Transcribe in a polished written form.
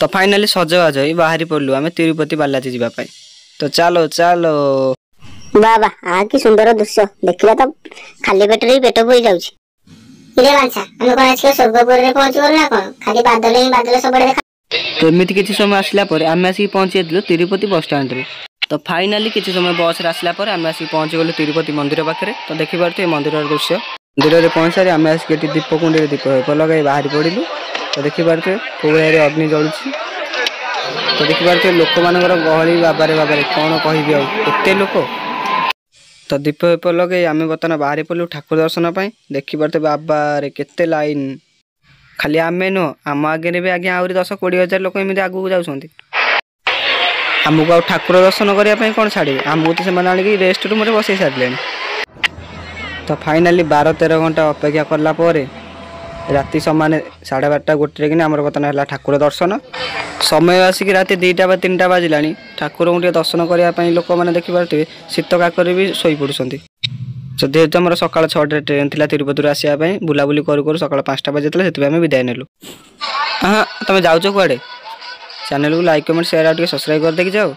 तो फाइनाली सजबाज होई बाहरी पड़लु आमे तिरुपति बालाजी जीवा पाई। तो चलो चलो बाबा आ कि सुंदर दृश्य देखिला तो खाली पेटरे ही पेट भरी जाउछि। इले बांछा हम कोन आछि स्वर्गपुर रे पहुंच गल ना कोन खाली बादल ही बादल सब देखा। तो एमिति किछि समय आसला पर आमे आसी पहुंची गेलु तिरुपति बस स्टैंड रे। तो फाइनाली किछि समय बस रे आसला पर आमे आसी पहुंची गेलु तिरुपति मंदिर पाखरे। तो देखि पारते मंदिर दृश्य मंदिर रे पहुंचारी आमे आसी केटी दीप कुंड रे दीप लगाई बाहरी पड़िलु। तो देखि पारते कोबेरे अग्नि जळुछि। तो देखि पारते लोक मानकर गहली बाबारे बाबारे कोन कहिबि आ एते लोक। तो दीप लगे आमे बतन बाहरी पड़लु ठाकुर दर्शन पाई। देखि पारते बाबा रे केते लाइन खाली आमे नो आम आगे भी आगे आहरी 10-20 हजार लोक एमती आगू जाऊँगी। आमको आ ठाकुर दर्शन करने कौन छाड़े आमको तो से आनिक रेस्ट रूम में बसई सारे। तो फाइनाली 12-13 घंटा अपेक्षा कलापर राति समान 12:30-1 कि आमर बर्तमान है ठाकुर दर्शन। समय आसिक राति 2-3 बाजिला ठाकुर को दर्शन करने लोक मैंने देखिपे शीत काकर भी शोई पड़ुंट। जेहेतु आम सका 6 ट्रेन थी तिरुपति आसवाई बुलाबुली करूँ सका 5टा बजे से विदाय नेलु। हाँ तुम जाऊच कुआड़े चैनल को लाइक कमेंट शेयर आ सब्सक्राइब कर देखी जाओ।